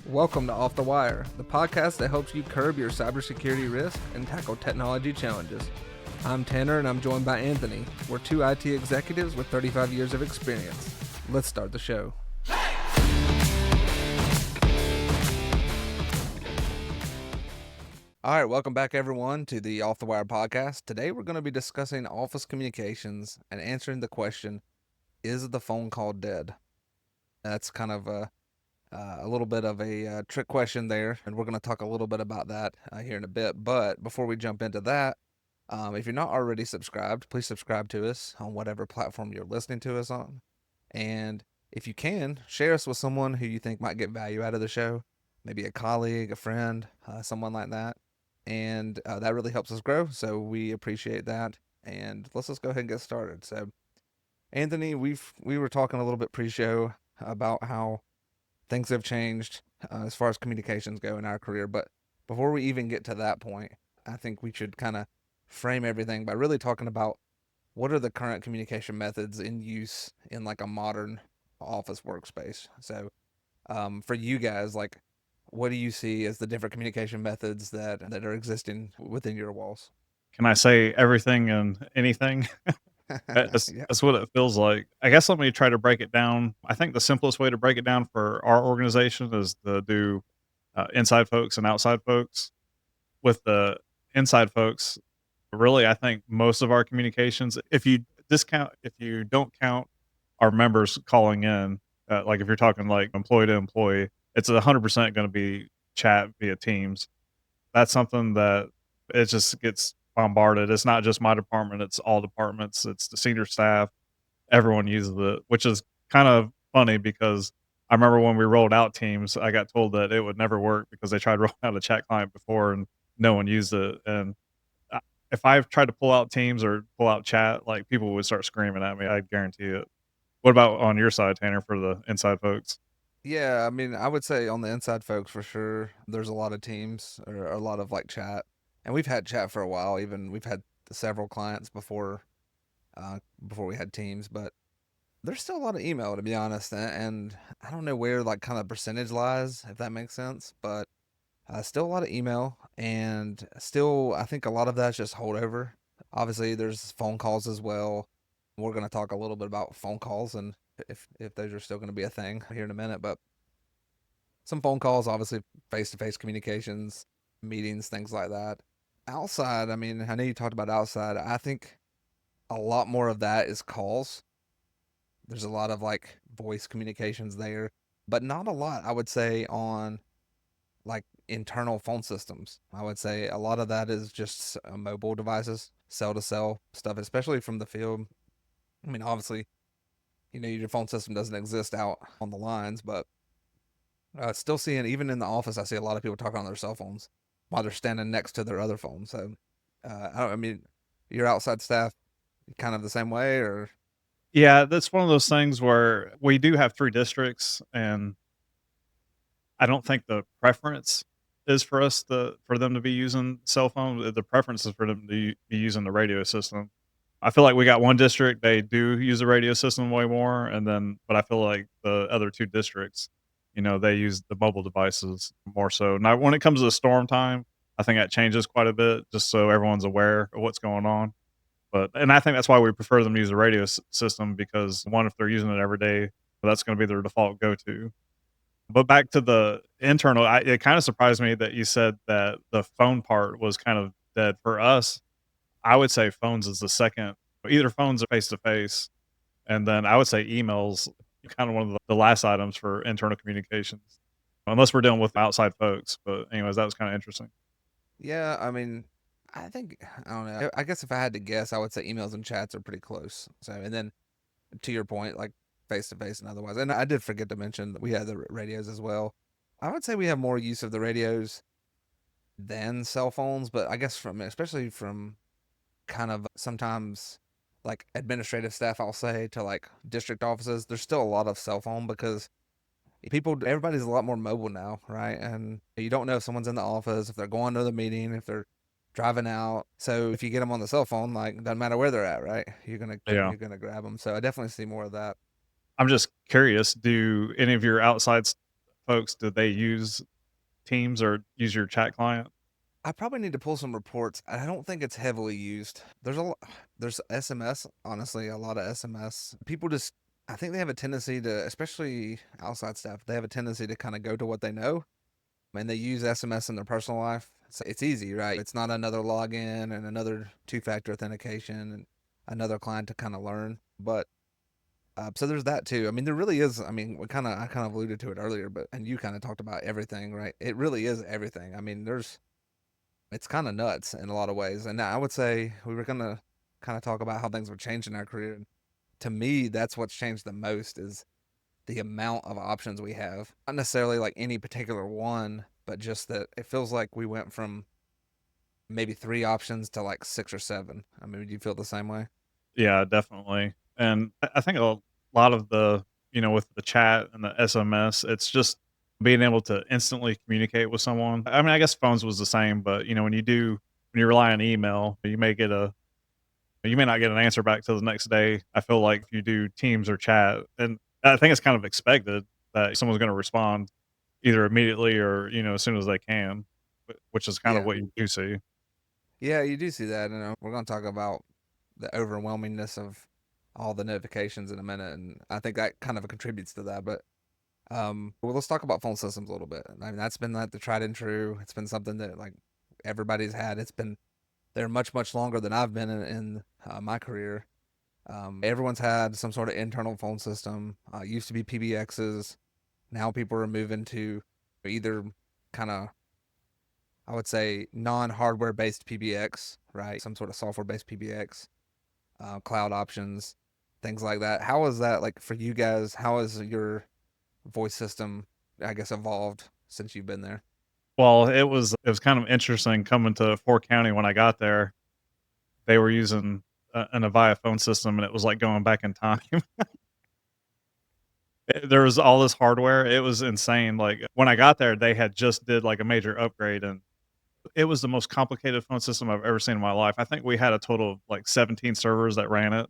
Welcome to Off the Wire, the podcast that helps you curb your cybersecurity risk and tackle technology challenges. I'm Tanner and I'm joined by Anthony. We're two IT executives with 35 years of experience. Let's start the show. All right, welcome back everyone to the Off the Wire podcast. Today we're going to be discussing office communications and answering the question, is the phone call dead? That's kind of a little bit of a trick question there, and we're going to talk a little bit about that here in a bit. But before we jump into that, if you're not already subscribed, please subscribe to us on whatever platform you're listening to us on. And if you can, share us with someone who you think might get value out of the show, maybe a colleague, a friend, someone like that. And that really helps us grow, so we appreciate that. And let's just go ahead and get started. So, Anthony, we were talking a little bit pre-show about how things have changed as far as communications go in our career. But before we even get to that point, I think we should kind of frame everything by really talking about what are the current communication methods in use in like a modern office workspace. So, for you guys, like, what do you see as the different communication methods that are existing within your walls? Can I say everything and anything? That's Yeah. that's what it feels like. I guess let me try to break it down. I think the simplest way to break it down for our organization is to do inside folks and outside folks. With the inside folks, really, I think most of our communications, if you don't count our members calling in, like if you're talking like employee to employee, it's 100% going to be chat via Teams. That's something that it just gets bombarded. It's not just my department, it's all departments, it's the senior staff, everyone uses it, which is kind of funny because I remember when we rolled out Teams, I got told that it would never work because they tried rolling out a chat client before and no one used it. And I if I tried to pull out Teams or pull out chat, like, people would start screaming at me, I guarantee it. What about on your side, Tanner, for the inside folks? Yeah, I mean, I would say on the inside folks for sure, there's a lot of teams or a lot of like chat. And we've had chat for a while, even we've had several clients before we had teams, but there's still a lot of email to be honest. And I don't know where like kind of percentage lies, if that makes sense, but still a lot of email and still I think a lot of that's just holdover. Obviously, there's phone calls as well. We're going to talk a little bit about phone calls and if those are still going to be a thing here in a minute, but some phone calls, obviously face to face communications, meetings, things like that. Outside, I mean, I know you talked about outside. I think a lot more of that is calls. There's a lot of like voice communications there, but not a lot, I would say, on like internal phone systems. I would say a lot of that is just mobile devices, cell to cell stuff, especially from the field. I mean, obviously, your phone system doesn't exist out on the lines, but still seeing, even in the office, I see a lot of people talking on their cell phones while they're standing next to their other phones. So, I mean, your outside staff kind of the same way, or Yeah, that's one of those things where we do have 3 districts, and I don't think the preference is for them to be using cell phone. The preference is for them to be using the radio system. I feel like we got one district, they do use the radio system way more, and then but I feel like the other 2 districts, they use the mobile devices more so. Now when it comes to the storm time, I think that changes quite a bit just so everyone's aware of what's going on. And I think that's why we prefer them to use the radio system because, 1, if they're using it every day, that's gonna be their default go-to. But back to the internal, it kinda surprised me that you said that the phone part was kind of dead. For us, I would say phones is the second. Either phones are face to face, and then I would say emails kind of one of the last items for internal communications, unless we're dealing with outside folks. But anyways, that was kinda interesting. yeah, I mean, I think I don't know. I guess if I had to guess, I would say emails and chats are pretty close. So, and then to your point, like face to face and otherwise. And I did forget to mention that we had the radios as well. I would say we have more use of the radios than cell phones, but I guess especially from kind of sometimes like administrative staff, I'll say, to like district offices, there's still a lot of cell phone because everybody's a lot more mobile now, right? And you don't know if someone's in the office, if they're going to the meeting, if they're driving out. So if you get them on the cell phone, like doesn't matter where they're at, right? Yeah. You're gonna grab them. So I definitely see more of that. I'm just curious, do any of your outside folks, do they use Teams or use your chat client? I probably need to pull some reports. I don't think it's heavily used. There's SMS, honestly, a lot of SMS. People just, I think they have a tendency to, especially outside staff, they have a tendency to kind of go to what they know, and they use SMS in their personal life. So it's easy, right? It's not another login and another two-factor authentication and another client to kind of learn. But so there's that too. I mean, there really is. I mean, I kind of alluded to it earlier, but and you kind of talked about everything, right? It really is everything. I mean, it's kind of nuts in a lot of ways. And I would say we were gonna kind of talk about how things would change in our career. To me, that's what's changed the most is the amount of options we have. Not necessarily like any particular one, but just that it feels like we went from maybe three options to like six or seven. I mean, do you feel the same way? Yeah, definitely. And I think a lot of with the chat and the SMS, it's just being able to instantly communicate with someone. I mean, I guess phones was the same, but when you rely on email, you may not get an answer back till the next day. I feel like if you do Teams or chat, and I think it's kind of expected that someone's going to respond either immediately or, as soon as they can, which is kind of Yeah. what you do see. Yeah, you do see that. We're going to talk about the overwhelmingness of all the notifications in a minute, and I think that kind of contributes to that. But well, let's talk about phone systems a little bit. I mean, that's been like the tried and true. It's been something that like everybody's had. It's been there much longer than I've been in my career. Everyone's had some sort of internal phone system. Used to be PBXs. Now people are moving to either kind of, I would say, non-hardware based PBX, right? Some sort of software based PBX, cloud options, things like that. How is that like for you guys? How has your voice system, I guess, evolved since you've been there? Well, it was kind of interesting coming to Fort County when I got there. They were using an Avaya phone system, and it was like going back in time. There was all this hardware. It was insane. Like when I got there, they had just did like a major upgrade, and it was the most complicated phone system I've ever seen in my life. I think we had a total of like 17 servers that ran it,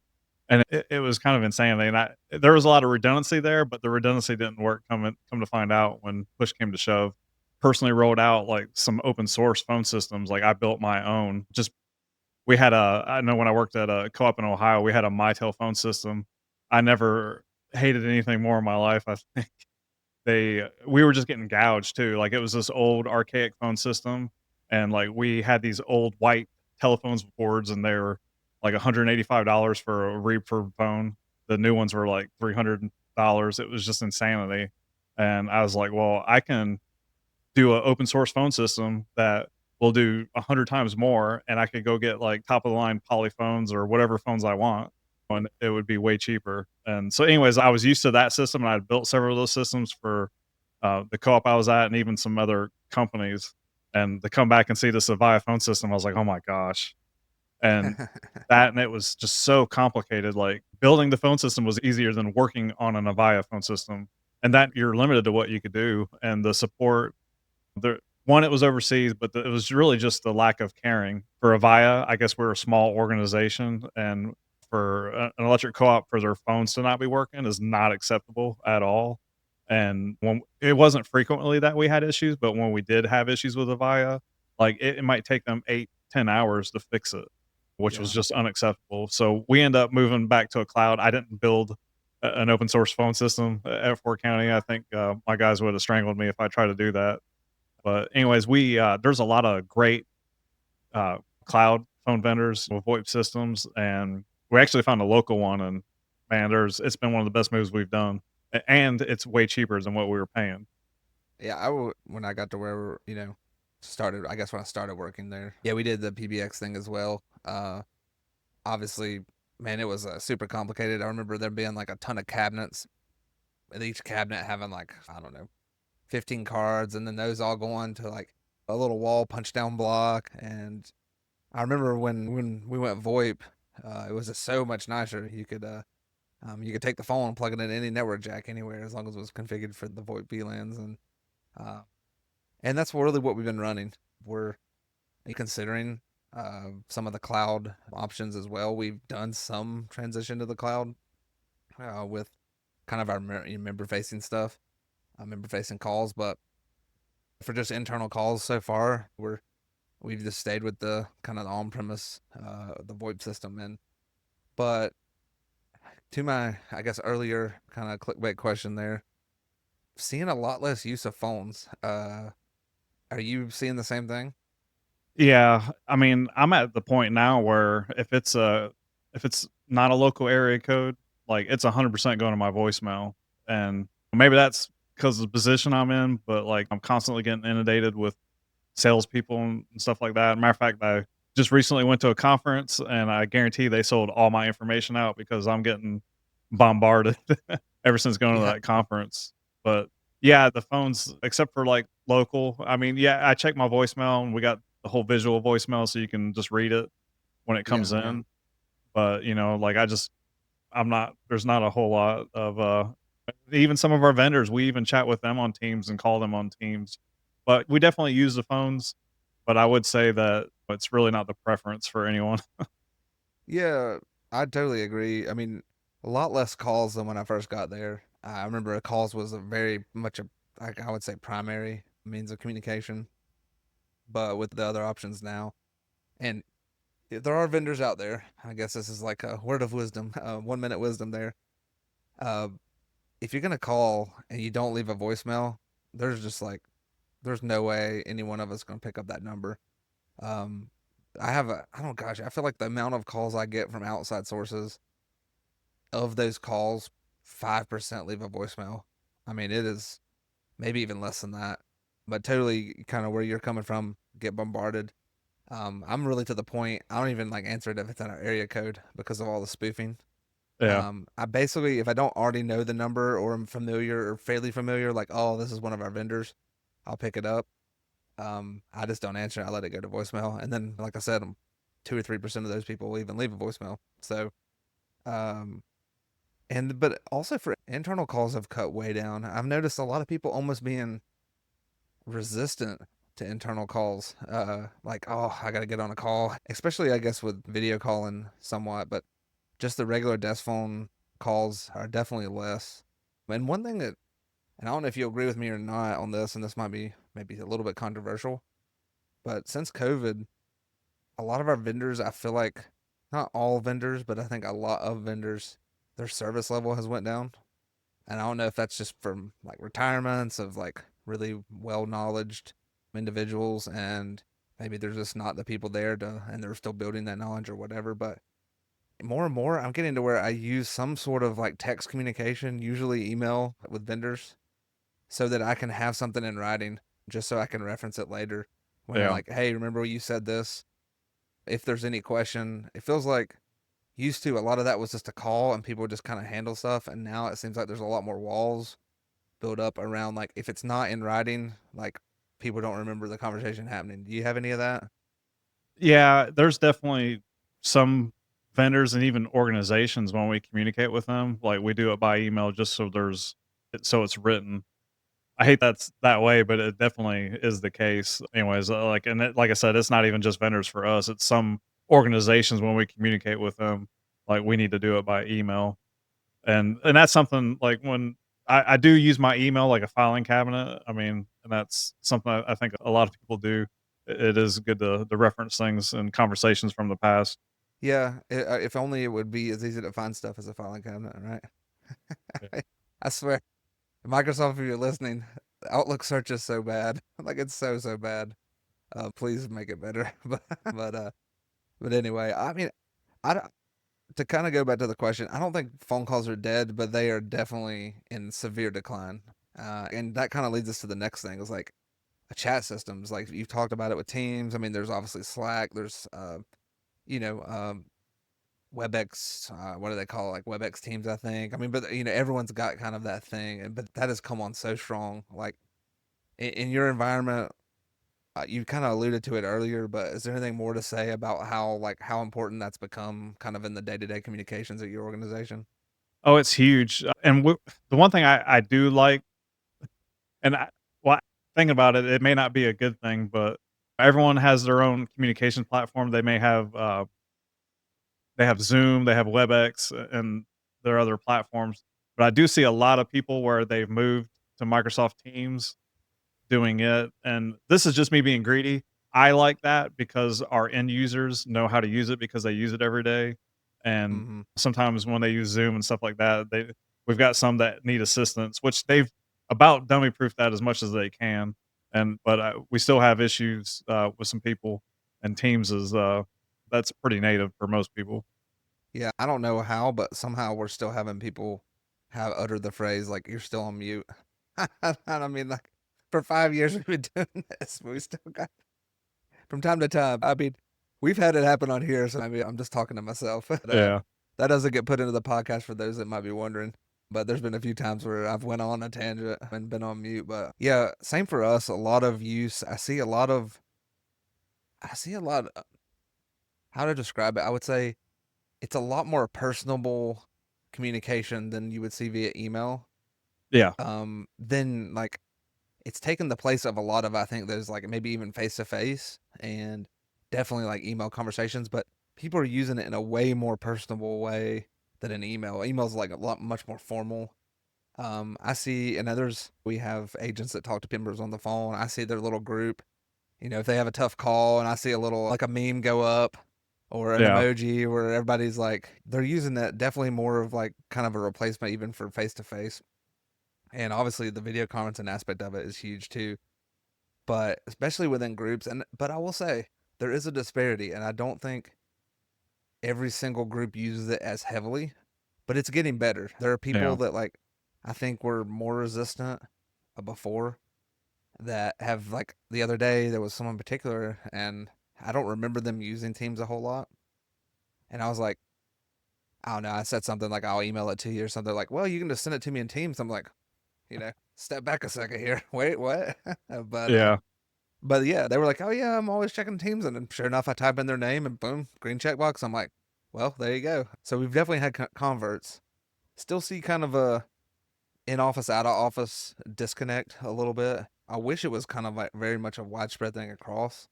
and it was kind of insane. And there was a lot of redundancy there, but the redundancy didn't work. Come to find out, when push came to shove, personally rolled out like some open source phone systems. Like I built my own. Just we had I know when I worked at a co-op in Ohio, we had a MyTel phone system. I never hated anything more in my life. I think we were just getting gouged too. Like it was this old archaic phone system, and like we had these old white telephones with boards, and they were like $185 for a refurb phone. The new ones were like $300. It was just insanity. And I was like, well, I can do an open source phone system that will do 100 times more, and I could go get like top of the line poly phones or whatever phones I want, and it would be way cheaper. And so, anyways, I was used to that system, and I'd built several of those systems for the co-op I was at, and even some other companies. And to come back and see this Avaya phone system, I was like, oh my gosh! And it was just so complicated. Like building the phone system was easier than working on an Avaya phone system, and that you're limited to what you could do, and the support there one, it was overseas, but it was really just the lack of caring. For Avaya, I guess we're a small organization, and for an electric co-op for their phones to not be working is not acceptable at all. And when it wasn't frequently that we had issues, but when we did have issues with Avaya, like it might take them 8, 10 hours to fix it, which was Yeah. just unacceptable. So we end up moving back to a cloud. I didn't build an open source phone system at Fort County. I think my guys would have strangled me if I tried to do that. But anyways, there's a lot of great uh, cloud phone vendors with VoIP systems, and we actually found a local one, and man, there's it's been one of the best moves we've done, and it's way cheaper than what we were paying. Yeah, when I got to where, started, I guess when I started working there. Yeah, we did the PBX thing as well. Obviously, man, it was super complicated. I remember there being like a ton of cabinets, and each cabinet having like, I don't know, 15 cards, and then those all going to like a little wall punch down block. And I remember when we went VoIP, it was just so much nicer. You could take the phone and plug it in any network jack anywhere as long as it was configured for the VoIP VLANs, uh, and that's really what we've been running. We're considering some of the cloud options as well. We've done some transition to the cloud with kind of our member facing stuff. member facing calls, but for just internal calls so far, we've just stayed with the kind of on premise the VoIP system. And but to my I guess earlier kind of clickbait question there, seeing a lot less use of phones. Are you seeing the same thing? Yeah, I mean, I'm at the point now where if it's not a local area code, like, it's 100% going to my voicemail, and maybe that's because of the position I'm in, but, like, I'm constantly getting inundated with salespeople and stuff like that. Matter of fact, I just recently went to a conference, and I guarantee they sold all my information out because I'm getting bombarded ever since going to Yeah, that conference. But yeah, the phones, except for like local, I mean, yeah, I check my voicemail and we got the whole visual voicemail so you can just read it when it yeah, comes yeah. in. But like I'm not, there's not a whole lot of, even some of our vendors, we even chat with them on Teams and call them on Teams. But we definitely use the phones, but I would say that it's really not the preference for anyone. Yeah, I totally agree. I mean, a lot less calls than when I first got there. I remember calls was a very much a like I would say primary means of communication, but with the other options now, and there are vendors out there. I guess this is like a word of wisdom, 1 minute wisdom there. Uh, if you're gonna call and you don't leave a voicemail, there's just like there's no way any one of us gonna pick up that number. Um, I don't gosh, I feel like the amount of calls I get from outside sources of those calls, 5% leave a voicemail. I mean, it is maybe even less than that, but totally kind of where you're coming from, get bombarded. I'm really to the point, I don't even like answer it if it's in our area code because of all the spoofing. Yeah. I basically, if I don't already know the number or I'm familiar or fairly familiar, like, oh, this is one of our vendors, I'll pick it up. I just don't answer. I let it go to voicemail. And then, like I said, 2 or 3% of those people will even leave a voicemail. So, um, and but also for internal calls have cut way down. I've noticed a lot of people almost being resistant to internal calls. Like, oh, I gotta get on a call, especially I guess with video calling somewhat, but just the regular desk phone calls are definitely less. And one thing that, and I don't know if you agree with me or not on this, and this might be maybe a little bit controversial, but since COVID, a lot of our vendors, I feel like not all vendors, but I think a lot of vendors, their service level has went down. And I don't know if that's just from like retirements of like really well knowledged individuals and maybe there's just not the people there to and they're still building that knowledge or whatever. But more and more I'm getting to where I use some sort of like text communication, usually email with vendors, so that I can have something in writing just so I can reference it later when they're Yeah. like, hey, remember when you said this? If there's any question, it feels like used to a lot of that was just a call and people would just kind of handle stuff. And now it seems like there's a lot more walls build up around like if it's not in writing, like people don't remember the conversation happening. Do you have any of that? Yeah, there's definitely some vendors and even organizations when we communicate with them, like, we do it by email just so it's written. I hate that's that way, but it definitely is the case. Anyways, like I said, it's not even just vendors for us, it's some organizations when we communicate with them, like, we need to do it by email. And that's something like when I do use my email like a filing cabinet. I mean, and that's something I think a lot of people do. It is good to reference things and conversations from the past. Yeah, if only it would be as easy to find stuff as a filing cabinet, Yeah. right? I swear, Microsoft, if you're listening, Outlook search is so bad. Like it's so bad. Please make it better. But but anyway, I mean, I don't, to kind of go back to the question, I don't think phone calls are dead, but they are definitely in severe decline. And that kind of leads us to the next thing is like chat systems. Like you've talked about it with Teams. I mean, there's obviously Slack. There's you know, WebEx. What do they call it? Like WebEx Teams, I think. I mean, but everyone's got kind of that thing, and but that has come on so strong. Like in your environment, you kind of alluded to it earlier, but is there anything more to say about how important that's become kind of in the day to day communications at your organization? Oh, it's huge. And the one thing I do like, and well, thinking about it, it may not be a good thing, but everyone has their own communication platform. They have Zoom, they have WebEx, and their other platforms. But I do see a lot of people where they've moved. to Microsoft Teams doing it, and this is just me being greedy. I like that because our end users know how to use it because they use it every day, and Hmm. sometimes when they use Zoom and stuff like that, we've got some that need assistance, which they've about dummy proofed that as much as they can, and but we still have issues with some people, and Teams is that's pretty native for most people. Yeah, I don't know how, but somehow we're still having people have uttered the phrase like "you're still on mute." And I mean, like for 5 years we've been doing this, but we still got from time to time. I mean, we've had it happen on here, so maybe I'm just talking to myself. But, Yeah, that doesn't get put into the podcast for those that might be wondering. But there's been a few times where I've went on a tangent and been on mute. But yeah, same for us. A lot of use. I see a lot. How to describe it? I would say it's a lot more personable communication than you would see via email. yeah, Then like it's taken the place of a lot of I think there's like maybe even face to face and definitely like email conversations, but people are using it in a way more personable way than an email. Email's like a lot much more formal. I see in others we have agents that talk to members on the phone. I see their little group. If they have a tough call and I see a little like a meme go up or an yeah, emoji where everybody's like they're using that definitely more of like kind of a replacement even for face to face. And obviously the video conferencing aspect of it is huge too. But especially within groups and but I will say there is a disparity and I don't think every single group uses it as heavily, but it's getting better. There are people yeah. that like I think were more resistant before that have like the other day there was someone in particular and I don't remember them using Teams a whole lot. And I was like, I don't know, I said something like I'll email it to you or something like, well, you can just send it to me in Teams. I'm like, step back a second here. Wait, what? but Yeah, but yeah, they were like, oh yeah, I'm always checking Teams, and then sure enough, I type in their name and boom, green checkbox. I'm like, well, there you go. So we've definitely had converts. Still see kind of a in office, out of office disconnect a little bit. I wish it was kind of like very much a widespread thing across.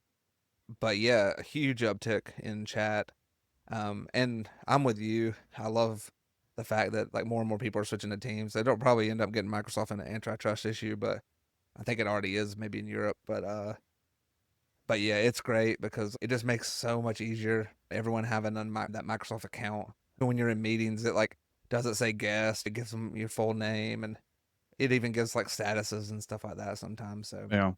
But yeah, a huge uptick in chat. And I'm with you. I love the fact that like more and more people are switching to Teams. They don't probably end up getting Microsoft in an antitrust issue, but I think it already is maybe in Europe. But yeah, it's great because it just makes so much easier. Everyone having that Microsoft account. When you're in meetings, it like doesn't say guest. It gives them your full name, and it even gives like statuses and stuff like that sometimes. So yeah.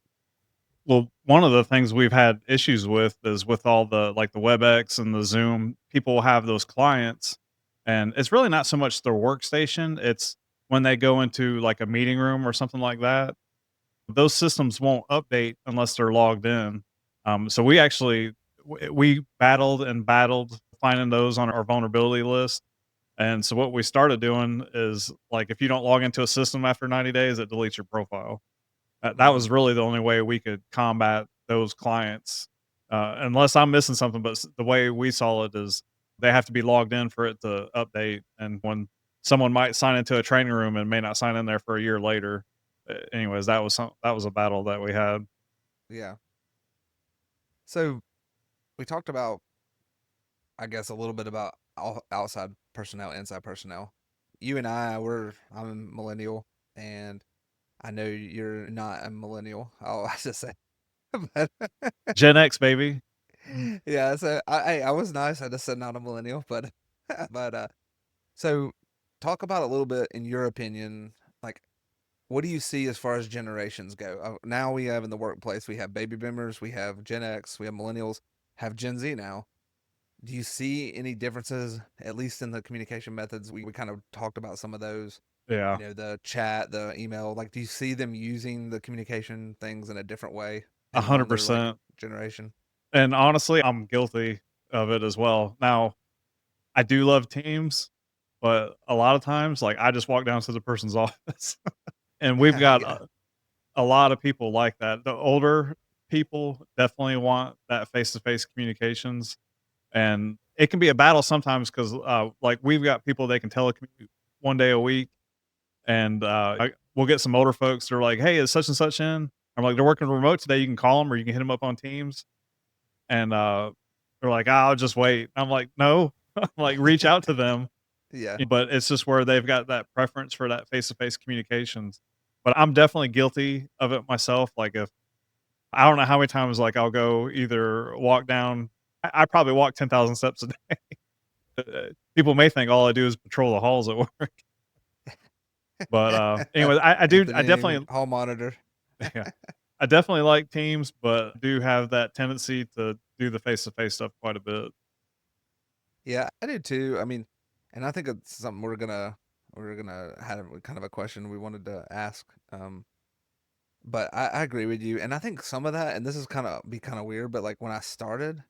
Well, one of the things we've had issues with is with all the like the WebEx and the Zoom, people have those clients and it's really not so much their workstation, it's when they go into like a meeting room or something like that, those systems won't update unless they're logged in. So we actually we battled and battled finding those on our vulnerability list. And so what we started doing is like if you don't log into a system after 90 days, it deletes your profile. That mm, was really the only way we could combat those clients, unless I'm missing something, but the way we saw it is they have to be logged in for it to update, and when someone might sign into a training room and may not sign in there for a year later. Anyways, that was a battle that we had. yeah. So we talked about, I guess, a little bit about outside personnel, inside personnel. You and I'm a millennial, and I know you're not a millennial. I just say, but Gen X, baby. yeah. So I was nice. I just said not a millennial, but but so talk about a little bit in your opinion, like what do you see as far as generations go? Now we have in the workplace, we have baby boomers, we have Gen X, we have millennials, have Gen Z now. Do you see any differences, at least in the communication methods? We kind of talked about some of those, Yeah, the chat, the email. Like, do you see them using the communication things in a different way, depending on their like 100%. generation? And honestly, I'm guilty of it as well. Now, I do love Teams, but a lot of times, like I just walk down to the person's office, and we've got Yeah, a lot of people like that. The older people definitely want that face-to-face communications, and it can be a battle sometimes because, like, we've got people they can telecommute 1 day a week, and, we'll get some older folks, they're like, "Hey, is such and such in?" I'm like, "They're working remote today, you can call them or you can hit them up on Teams," and, they're like, "I'll just wait." I'm like, "No." Like, reach out to them, yeah, but it's just where they've got that preference for that face-to-face communications. but I'm definitely guilty of it myself. Like if I don't know how many times like I'll go either walk down. I probably walk 10,000 steps a day. People may think all I do is patrol the halls at work, but anyway, I Anthony, definitely hall monitor. yeah, I definitely like Teams, but do have that tendency to do the face to face stuff quite a bit. Yeah, I do too. I mean, and I think it's something we're gonna have kind of a question we wanted to ask. But I agree with you, and I think some of that, and this is kind of weird, but like when I started,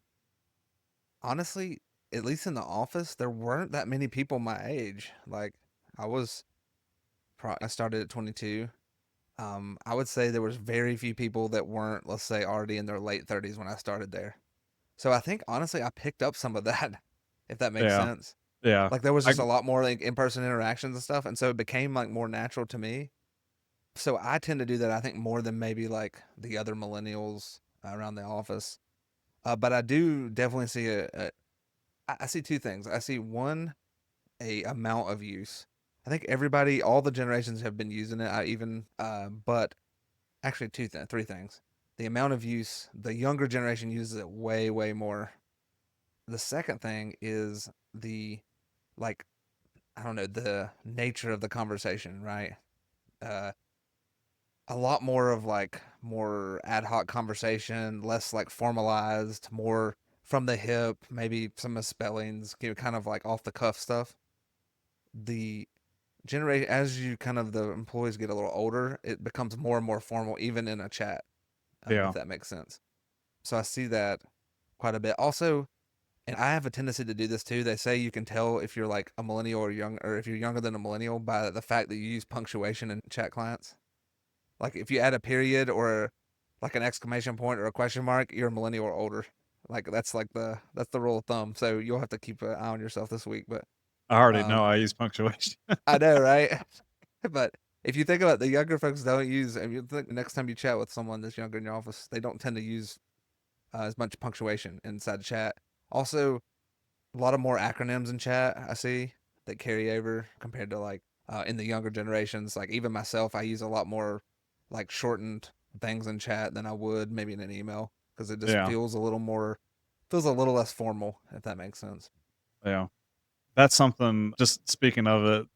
honestly, at least in the office, there weren't that many people my age. Like I was, I started at 22. I would say there was very few people that weren't, let's say, already in their late 30s when I started there. So I think honestly, I picked up some of that, if that makes Yeah, sense. yeah, Like there was I just a lot more like in-person interactions and stuff, and so it became like more natural to me. So I tend to do that, I think, more than maybe like the other millennials around the office. But I do definitely see I see two things. I see one, a amount of use. I think everybody, all the generations have been using it. But actually, three things. The amount of use, the younger generation uses it way, way more. The second thing is the, like, I don't know, the nature of the conversation, right? Uh, a lot more of like more ad hoc conversation, less like formalized, more from the hip, maybe some misspellings, kind of like off the cuff stuff. The generate as you kind of the employees get a little older, it becomes more and more formal, even in a chat, if yeah, that makes sense. So I see that quite a bit. Also, and I have a tendency to do this too. They say you can tell if you're like a millennial or young, or if you're younger than a millennial by the fact that you use punctuation in chat clients. Like if you add a period or like an exclamation point or a question mark, you're a millennial or older. Like that's the rule of thumb. So you'll have to keep an eye on yourself this week. But I already know um, I use punctuation. I know, right? But if you think about it, the younger folks don't use. If you think the next time you chat with someone that's younger in your office, they don't tend to use as much punctuation inside chat. Also, a lot of more acronyms in chat I see that carry over compared to like in the younger generations. Like even myself, I use a lot more like shortened things in chat than I would maybe in an email because it just Yeah, feels a little less formal, if that makes sense. yeah. That's something. Just speaking of it,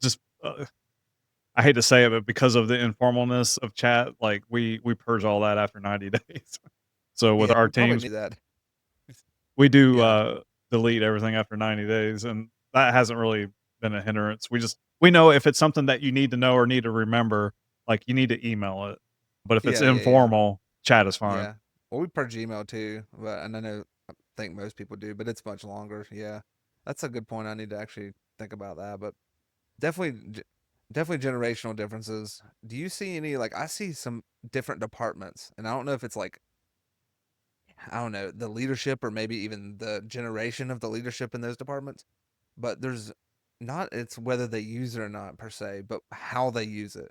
just I hate to say it, but because of the informalness of chat, like we purge all that after 90 days. So with Yeah, our we probably teams, need that. we do Yeah, delete everything after 90 days, and that hasn't really been a hindrance. We know if it's something that you need to know or need to remember, like you need to email it. But if it's yeah. informal, chat is fine. Yeah. Well, we purge Gmail too, but and I think most people do, but it's much longer. Yeah, that's a good point. I need to actually think about that, but definitely, definitely generational differences. Do you see any like I see some different departments, and I don't know if it's like I don't know the leadership or maybe even the generation of the leadership in those departments, but there's not it's whether they use it or not per se, but how they use it.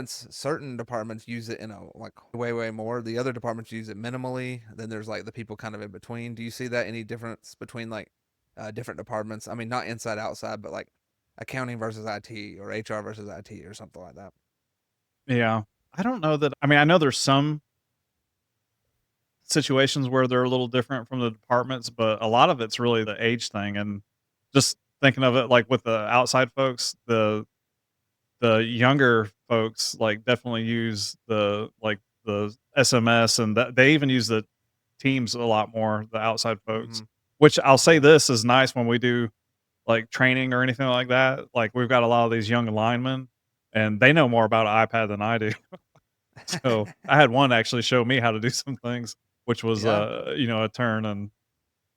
Certain departments use it in a like way more. The other departments use it minimally. Then there's like the people kind of in between. Do you see that any difference between like different departments? I mean, not inside outside, but like accounting versus IT or HR versus IT or something like that. Yeah. I don't know that. I mean, I know there's some situations where they're a little different from the departments, but a lot of it's really the age thing. And just thinking of it like with the outside folks, the younger folks like definitely use the SMS, and that they even use the Teams a lot more, the outside folks. Mm-hmm. Which I'll say Yeah. this is nice when we do like training or anything like that. Like we've got a lot of these young linemen and they know more about an iPad than I do. So I had one actually show me how to do some things, which was Yeah. a turn. And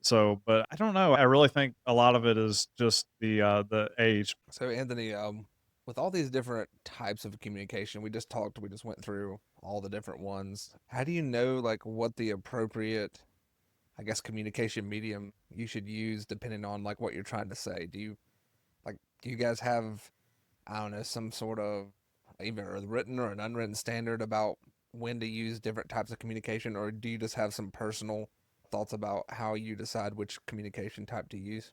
so, but I don't know. I really think a lot of it is just the age. So Anthony, with all these different types of communication, we just went through all the different ones. How do you know like what the appropriate, I guess, communication medium you should use depending on like what you're trying to say? Do you guys have, I don't know, some sort of either a written or an unwritten standard about when to use different types of communication, or do you just have some personal thoughts about how you decide which communication type to use?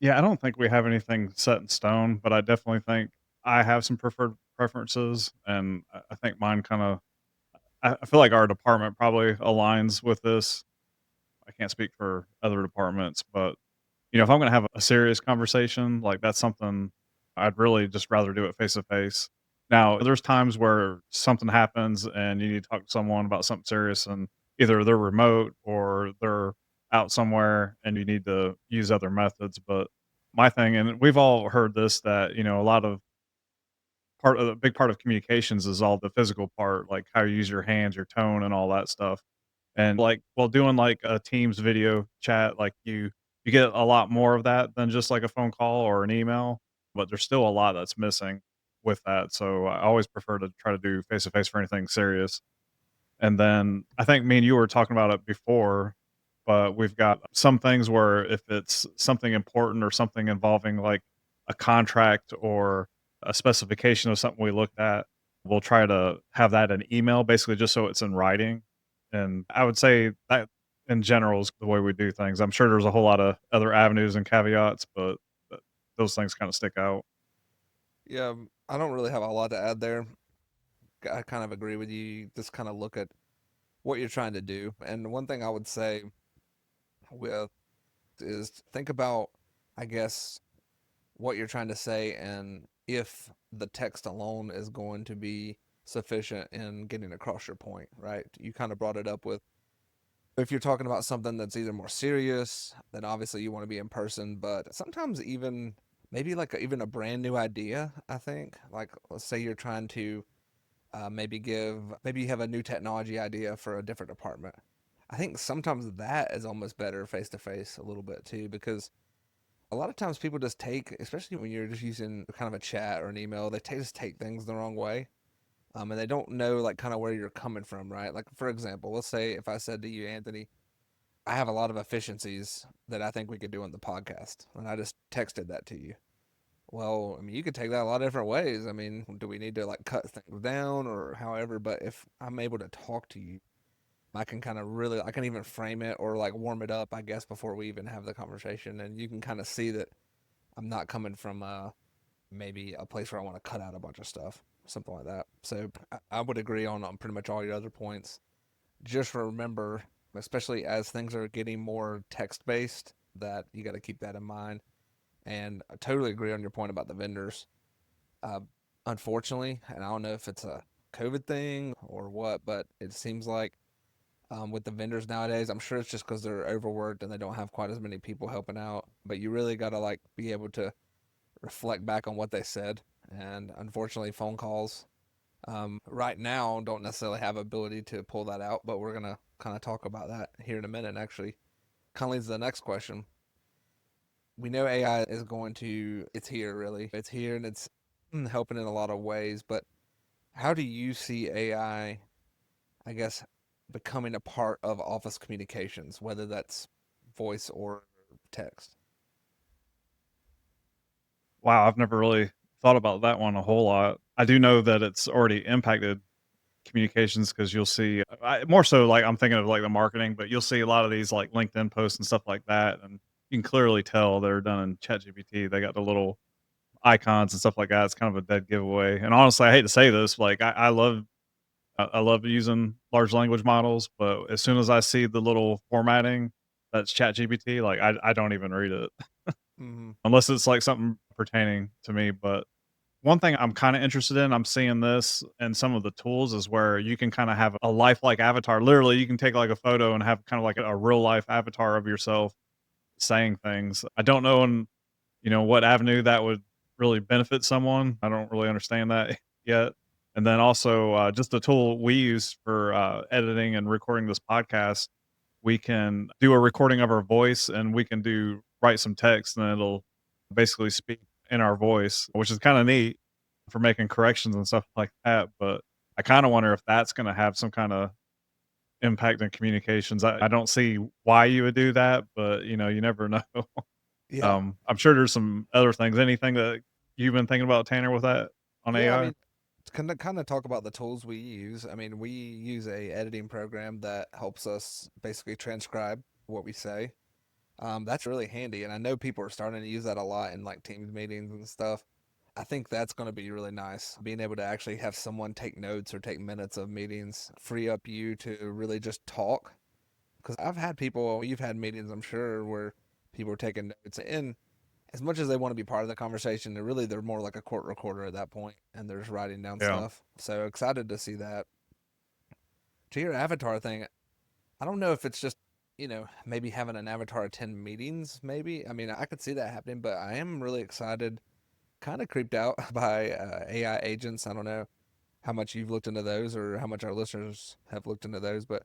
Yeah, I don't think we have anything set in stone, but I definitely think I have some preferred. preferences, and I think mine kind of. I feel like our department probably aligns with this. I can't speak for other departments, but if I'm gonna have a serious conversation, like, that's something I'd really just rather do it face to face. Now, there's times where something happens and you need to talk to someone about something serious, and either they're remote or they're out somewhere and you need to use other methods, but my thing, and we've all heard this, that, a lot of part of the big part of communications is all the physical part, like how you use your hands, your tone, and all that stuff. And, like, while doing, like, a Teams video chat, like, you get a lot more of that than just, like, a phone call or an email, but there's still a lot that's missing with that, so I always prefer to try to do face to face for anything serious. And then I think me and you were talking about it before, but we've got some things where if it's something important or something involving like a contract or a specification of something we looked at, we'll try to have that in email, basically just so it's in writing. And I would say that in general is the way we do things. I'm sure there's a whole lot of other avenues and caveats, but those things kind of stick out. Yeah, I don't really have a lot to add there. I kind of agree with you. Just kind of look at what you're trying to do. And one thing I would say with is think about, I guess, what you're trying to say and if the text alone is going to be sufficient in getting across your point, right? You kind of brought it up with if you're talking about something that's either more serious, then obviously you want to be in person, but sometimes even maybe like even a brand new idea, I think. Like let's say you're trying to maybe you have a new technology idea for a different department. I think sometimes that is almost better face to face a little bit too, because a lot of times people just take, especially when you're just using kind of a chat or an email, just take things the wrong way. And they don't know like kind of where you're coming from, right? Like for example, let's say if I said to you, Anthony, I have a lot of efficiencies that I think we could do on the podcast, and I just texted that to you. Well, I mean, you could take that a lot of different ways. I mean, do we need to like cut things down or however? But if I'm able to talk to you, I can kind of really, I can even frame it or like warm it up, I guess, before we even have the conversation. And you can kind of see that I'm not coming from maybe a place where I want to cut out a bunch of stuff, something like that. So I would agree on pretty much all your other points. Just remember, especially as things are getting more text based, that you got to keep that in mind. And I totally agree on your point about the vendors. Uh, Unfortunately, and I don't know if it's a COVID thing or what, but it seems like with the vendors nowadays, I'm sure it's just because they're overworked and they don't have quite as many people helping out. But you really got to like be able to reflect back on what they said. And unfortunately, phone calls right now don't necessarily have ability to pull that out. But we're gonna kind of talk about that here in a minute. Actually, kind of leads to the next question. We know AI is going to, it's here really. It's here and it's helping in a lot of ways. But how do you see I guess, becoming a part of office communications, whether that's voice or text? Wow, I've never really thought about that one a whole lot. I do know that it's already impacted communications because you'll see more so like I'm thinking of like the marketing, but you'll see a lot of these like LinkedIn posts and stuff like that, and you can clearly tell they're done in ChatGPT. They got the little icons and stuff like that. It's kind of a dead giveaway. And honestly, I hate to say this, like I love using large language models, but as soon as I see the little formatting that's ChatGPT, like I don't even read it Mm-hmm. unless it's like something pertaining to me. But one thing I'm kinda interested in, I'm seeing this in some of the tools, is where you can kinda have a lifelike avatar. Literally, you can take, like, a photo and have kinda like a real life avatar of yourself saying things. I don't know in, what avenue that would really benefit someone. I don't really understand that yet. And then also, just the tool we use for, editing and recording this podcast, we can do a recording of our voice, and we can write some text, and it'll basically speak in our voice, which is kinda neat for making corrections and stuff like that. But I kinda wonder if that's gonna have some kinda impact in communications. I don't see why you would do that, but, you never know. Yeah. I'm sure there's some other things. Anything that you've been thinking about, Tanner, with that on Yeah, I AI? mean, to kind of talk about the tools we use. I mean, we use a editing program that helps us basically transcribe what we say. That's really handy, and I know people are starting to use that a lot in like Teams meetings and stuff. I think that's going to be really nice. Being able to actually have someone take notes or take minutes of meetings, free up you to really just talk. Because I've had people, you've had meetings, I'm sure, where people are taking notes. And as much as they want to be part of the conversation, they're more like a court recorder at that point, and they're just writing down Yeah. stuff. So excited to see that. To your avatar thing, I don't know if it's just maybe having an avatar attend meetings. Maybe, I mean, I could see that happening, but I am really excited. Kind of creeped out by AI agents. I don't know how much you've looked into those or how much our listeners have looked into those, but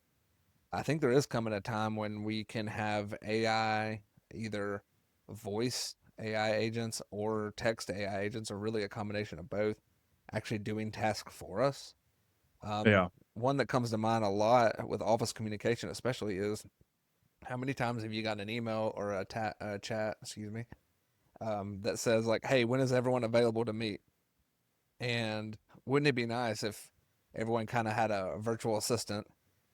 I think there is coming a time when we can have AI, either voice AI agents or text AI agents, or really a combination of both, actually doing tasks for us. Yeah. One that comes to mind a lot with office communication, especially, is how many times have you gotten an email or a chat, excuse me, that says like, "Hey, when is everyone available to meet?" And wouldn't it be nice if everyone kind of had a virtual assistant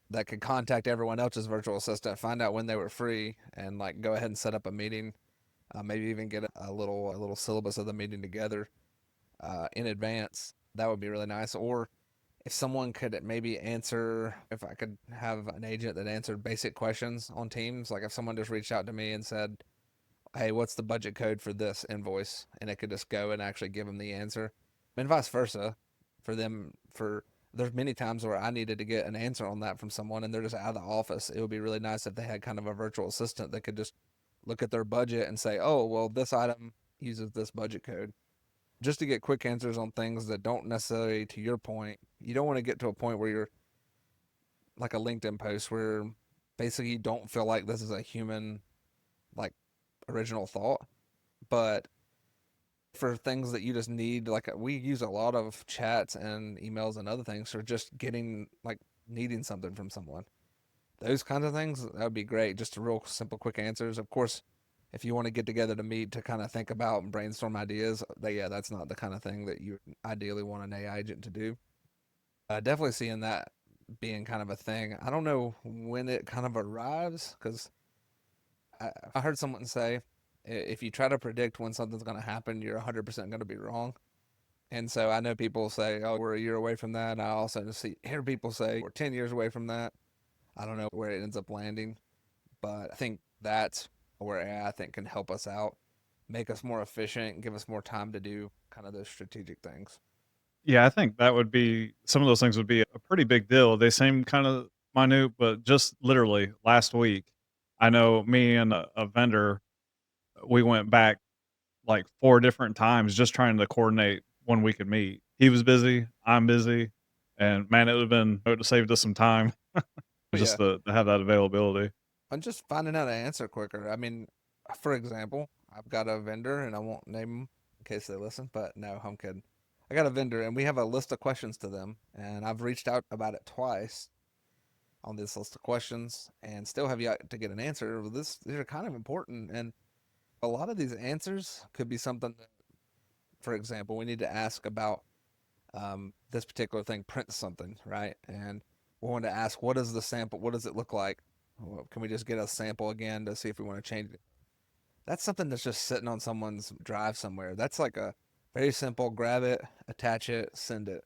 that could contact everyone else's virtual assistant, find out when they were free, and like go ahead and set up a meeting. Maybe even get a little syllabus of the meeting together in advance. That would be really nice. Or if someone could maybe answer, if I could have an agent that answered basic questions on Teams, like if someone just reached out to me and said, "Hey, what's the budget code for this invoice?" and it could just go and actually give them the answer, and vice versa, for them. For there's many times where I needed to get an answer on that from someone, and they're just out of the office. It would be really nice if they had kind of a virtual assistant that could just look at their budget and say, "Oh, well, this item uses this budget code." Just to get quick answers on things that don't necessarily, to your point, you don't want to get to a point where you're like a LinkedIn post where basically you don't feel like this is a human like original thought, but for things that you just need, like we use a lot of chats and emails and other things for just getting like needing something from someone. Those kinds of things, that would be great. Just real simple, quick answers. Of course, if you want to get together to meet to kind of think about and brainstorm ideas, yeah, that's not the kind of thing that you ideally want an AI agent to do. Definitely seeing that being kind of a thing. I don't know when it kind of arrives because I heard someone say if you try to predict when something's going to happen, you're 100% going to be wrong. And so I know people say, "Oh, we're a year away from that." I also hear people say we're 10 years away from that. I don't know where it ends up landing, but I think that's where AI, I think, can help us out, make us more efficient, give us more time to do kind of those strategic things. Yeah, I think that would be some of those things would be a pretty big deal. They seem kind of minute, but just literally last week, I know me and a vendor, we went back like 4 different times just trying to coordinate when we could meet. He was busy, I'm busy, and man, it would have saved us some time But just yeah, to have that availability. I'm just finding out an answer quicker. I mean, for example, I've got a vendor, and I won't name them in case they listen, but no, I'm kidding. I got a vendor, and we have a list of questions to them, and I've reached out about it twice on this list of questions, and still have yet to get an answer. Well, these are kind of important, and a lot of these answers could be something that, for example, we need to ask about this particular thing prints something, right? And we want to ask, what is the sample? What does it look like? Well, can we just get a sample again to see if we want to change it? That's something that's just sitting on someone's drive somewhere. That's like a very simple grab it, attach it, send it.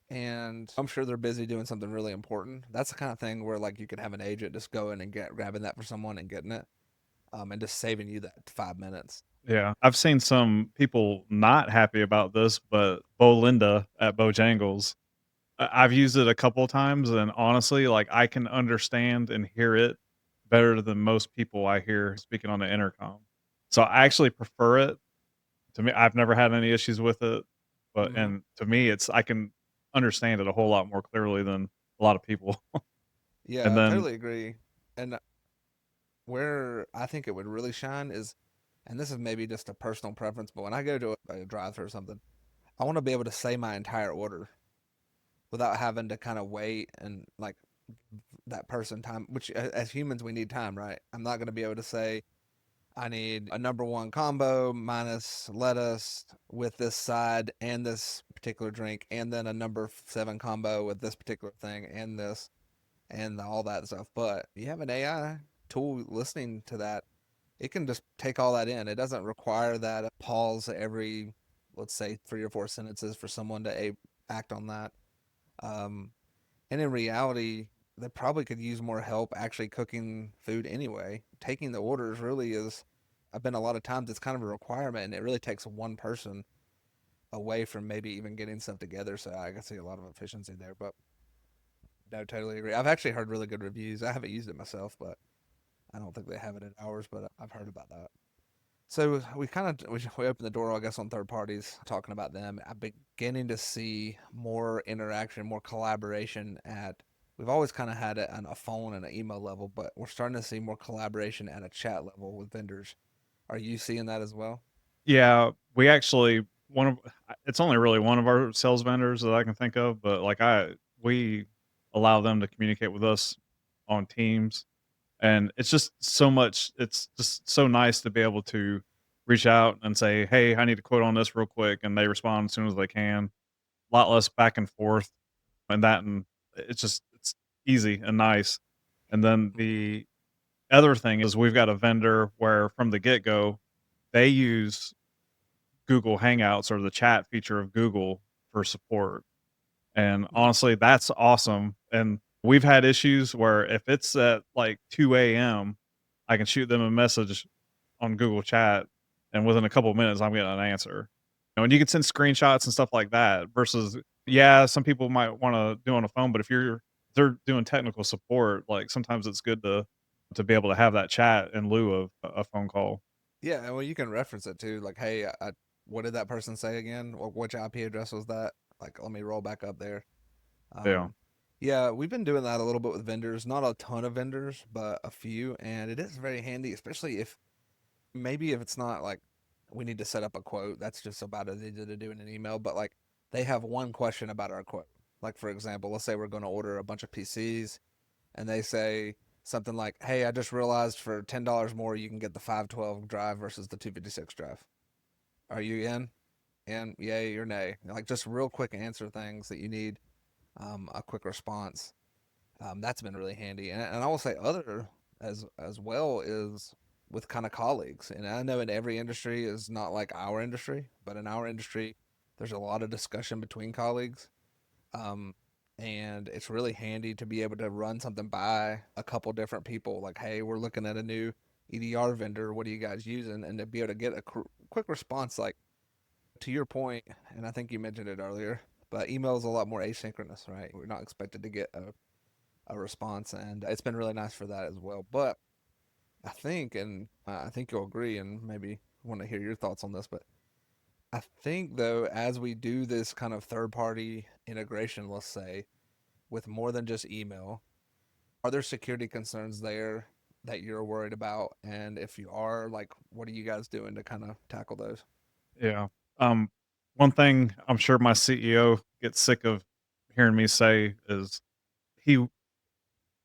And I'm sure they're busy doing something really important. That's the kind of thing where like you could have an agent just go in and grabbing that for someone and getting it, and just saving you that 5 minutes. Yeah, I've seen some people not happy about this, but Bolinda at Bojangles, I've used it a couple times, and honestly, like, I can understand and hear it better than most people I hear speaking on the intercom. So, I actually prefer it. To me, I've never had any issues with it, but Mm-hmm. and to me, it's I can understand it a whole lot more clearly than a lot of people. And Yeah, I then totally agree. And where I think it would really shine is, and this is maybe just a personal preference, but when I go to a drive-thru or something, I want to be able to say my entire order without having to kind of wait and like that person time, which as humans we need time, right? I'm not going to be able to say I need a number one combo minus lettuce with this side and this particular drink, and then a number seven combo with this particular thing and this and all that stuff. But you have an AI tool listening to that, it can just take all that in. It doesn't require that pause every let's say 3 or 4 sentences for someone to act on that. Um, and in reality, they probably could use more help actually cooking food anyway. Taking the orders really is, I've been a lot of times, it's kind of a requirement, and it really takes one person away from maybe even getting stuff together. So I can see a lot of efficiency there. But no, totally agree. I've actually heard really good reviews. I haven't used it myself, but I don't think they have it in ours, but I've heard about that. So we kind of we opened the door, I guess, on third parties, talking about them. I'm beginning to see more interaction, more collaboration at. We've always kind of had it on a phone and an email level, but we're starting to see more collaboration at a chat level with vendors. Are you seeing that as well? Yeah, we actually one of it's only really one of our sales vendors that I can think of, but like we allow them to communicate with us on Teams, and it's just so much. It's just so nice to be able to reach out and say, "Hey, I need a quote on this real quick," and they respond as soon as they can. A lot less back and forth, and it's just it's easy and nice. And then the other thing is we've got a vendor where from the get go they use Google Hangouts or the chat feature of Google for support. And Nice. honestly, that's awesome. And we've had issues where if it's at like 2 a.m., I can shoot them a message on Google Chat, and within a couple of minutes, I'm getting an answer. And you can send screenshots and stuff like that. Versus, yeah, some people might want to do on a phone, but if they're doing technical support, like sometimes it's good to be able to have that chat in lieu of a phone call. Yeah, well, you can reference it too. Like, hey, what did that person say again? Which IP address was that? Like, let me roll back up there. Yeah, Um, yeah, we've been doing that a little bit with vendors. Not a ton of vendors, but a few, and it is very handy, especially if maybe if it's not like we need to set up a quote. That's just about as easy to do in an email. But like they have one question about our quote. Like for example, let's say we're going to order a bunch of PCs, and they say something like, "Hey, I just realized for $10 more, you can get the 512 drive versus the 256 drive. Are you in? In? Yay or nay?" Like just real quick answer things that you need, a quick response. That's been really handy. And I will say other as well is with kind of colleagues. And I know in every industry is not like our industry, but in our industry, there's a lot of discussion between colleagues. Um, and it's really handy to be able to run something by a couple different people. Like, hey, we're looking at a new EDR vendor. What are you guys using? And to be able to get a quick response, like to your point, and I think you mentioned it earlier, but email is a lot more asynchronous, right? We're not expected to get a response, and it's been really nice for that as well. But I think, and I think you'll agree, and maybe want to hear your thoughts on this, but I think though, as we do this kind of third party integration, let's say, with more than just email, are there security concerns there that you're worried about? And if you are, like, what are you guys doing to kind of tackle those? yeah. Um, One thing I'm sure my CEO gets sick of hearing me say is he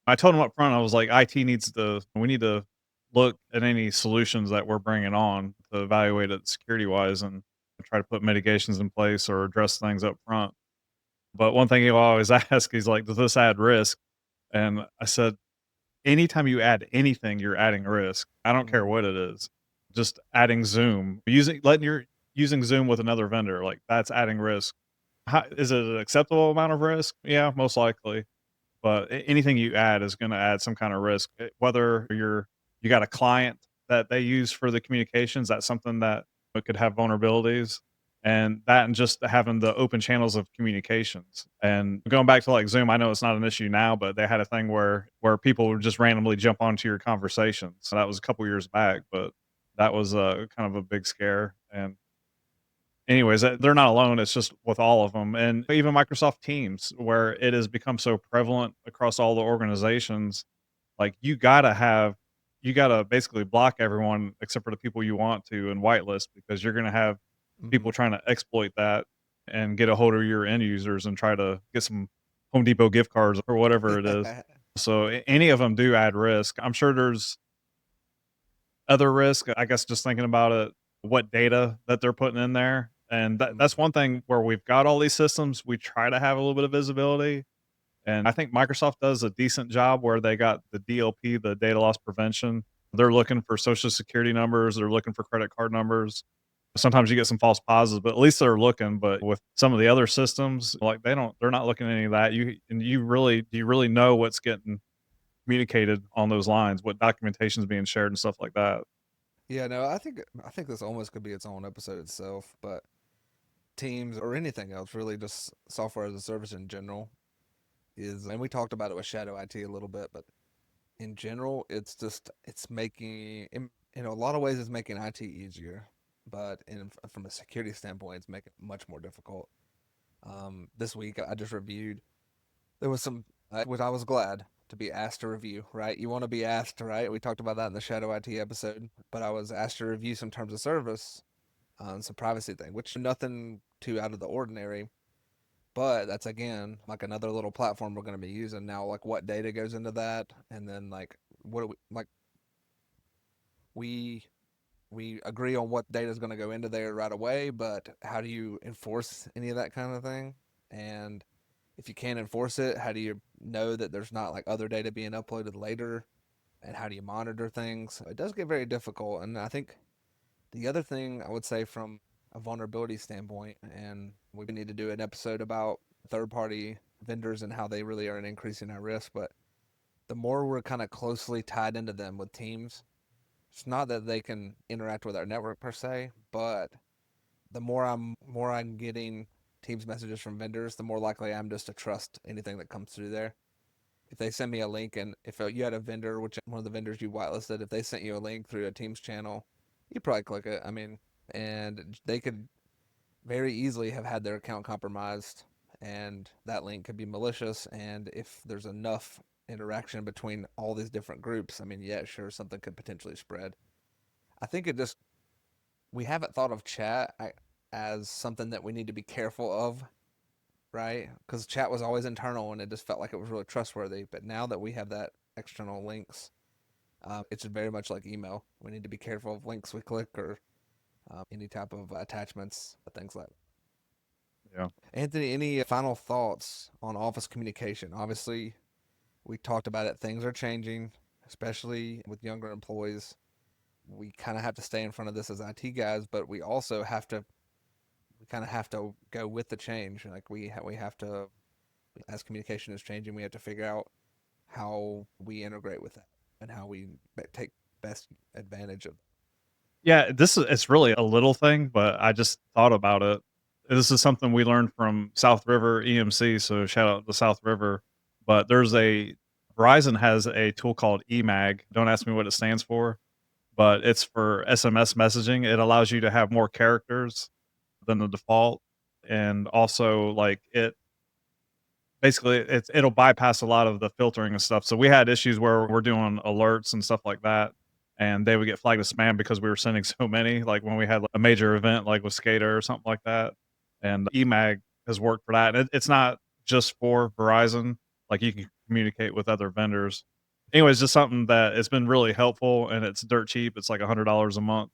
I told him up front, I was like, "IT needs to we need to look at any solutions that we're bringing on to evaluate it security-wise and try to put mitigations in place or address things up front." But one thing he'll always ask, he's like, "Does this add risk?" And I said, "Anytime you add anything, you're adding risk. I don't care Mm-hmm. what it is. Just adding Zoom, using Zoom with another vendor, like, that's adding risk. How is it an acceptable amount of risk? Yeah, most likely. But anything you add is going to add some kind of risk. Whether you got a client that they use for the communications, that's something that it could have vulnerabilities, and just having the open channels of communications. And going back to like Zoom, I know it's not an issue now, but they had a thing where people would just randomly jump onto your conversation. So that was a couple years back, but that was kind of a big scare. And anyways, they're not alone, it's just with all of them, and even Microsoft Teams, where it has become so prevalent across all the organizations, like, you gotta basically block everyone except for the people you want to and whitelist because you're gonna have Mm-hmm. people trying to exploit that and get a hold of your end users and try to get some Home Depot gift cards or whatever it is. So, any of them do add risk. I'm sure there's other risk, I guess just thinking about it, what data that they're putting in there, and that's Mm-hmm. one thing where we've got all these systems, we try to have a little bit of visibility, and I think Microsoft does a decent job where they got the DLP, the data loss prevention. They're looking for social security numbers, they're looking for credit card numbers, Sometimes you get some false positives, but at least they're looking. But with some of the other systems, like they're not looking at any of that. You really do you really know what's getting communicated on those lines, what documentation is being shared and stuff like that. Yeah, no, I think this almost could be its own episode itself, but Teams or anything else, really, just software as a service in general is, and we talked about it with Shadow IT a little bit, but in general, it's making in a lot of ways it's making IT easier, but from a security standpoint, it's making it much more difficult. This week I just reviewed. There was some, which I was glad to be asked to review. Right, you want to be asked, right? We talked about that in the Shadow IT episode, but I was asked to review some terms of service on some privacy thing, which nothing too out of the ordinary. But that's again like another little platform we're going to be using now. Like what data goes into that, and then like what do we like? We we agree on what data is going to go into there right away, but how do you enforce any of that kind of thing? And if you can't enforce it, how do you know that there's not like other data being uploaded later? And how do you monitor things? It does get very difficult. And I think the other thing I would say from a vulnerability standpoint, and we need to do an episode about third party vendors and how they really are increasing our risk, but the more we're kind of closely tied into them with teams, it's not that they can interact with our network per se, but the more I'm getting Teams messages from vendors, the more likely I'm just to trust anything that comes through there. If they send me a link, and if you had a vendor, which one of the vendors you whitelisted, if they sent you a link through a Teams channel, you probably click it. I mean, and they could very easily have had their account compromised, and that link could be malicious. And if there's enough interaction between all these different groups, I mean, yeah, sure, something could potentially spread. I think it just we haven't thought of chat as something that we need to be careful of, right? Because chat was always internal and it just felt like it was really trustworthy. But now that we have that external links, it's very much like email. We need to be careful of links we click or any type of attachments, things like that. Yeah. Anthony, any final thoughts on office communication? Obviously, we talked about it. Things are changing, especially with younger employees. We kind of have to stay in front of this as IT guys, but we also have to we kind of have to go with the change. Like we have to, as communication is changing, we have to figure out how we integrate with that and how we take best advantage of. Yeah, this is it's really a little thing, but I just thought about it. This is something we learned from South River EMC, so shout out to South River. But there's a Verizon has a tool called eMag. Don't ask me what it stands for, but it's for SMS messaging. It allows you to have more characters than the default, and also like it basically it'll bypass a lot of the filtering and stuff. So we had issues where we're doing alerts and stuff like that, and they would get flagged as spam because we were sending so many. Like when we had like, a major event, like with Skater or something like that, and Emag has worked for that. And it's not just for Verizon; like you can communicate with other vendors. Anyways, just something that it's been really helpful, and it's dirt cheap. It's like $100 a month,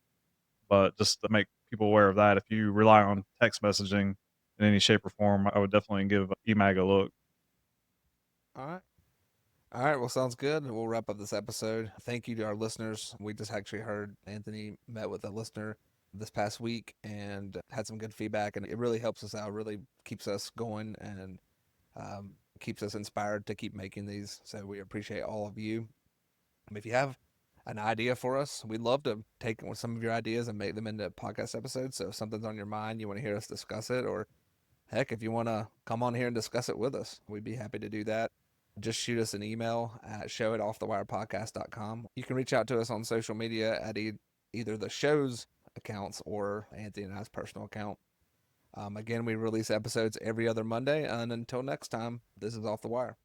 but just to make people aware of that, if you rely on text messaging in any shape or form, I would definitely give Emag a look. All right. All right. Well, sounds good. We'll wrap up this episode. Thank you to our listeners. We just actually heard Anthony met with a listener this past week and had some good feedback, and it really helps us out, really keeps us going, and keeps us inspired to keep making these. So we appreciate all of you. If you have an idea for us, we'd love to take some of your ideas and make them into podcast episodes. So if something's on your mind, you want to hear us discuss it, or heck, if you want to come on here and discuss it with us, we'd be happy to do that. Just shoot us an email at show@offthewirepodcast.com. You can reach out to us on social media at either the show's accounts or Anthony and I's personal account. Again, we release episodes every other Monday. And until next time, this is Off the Wire.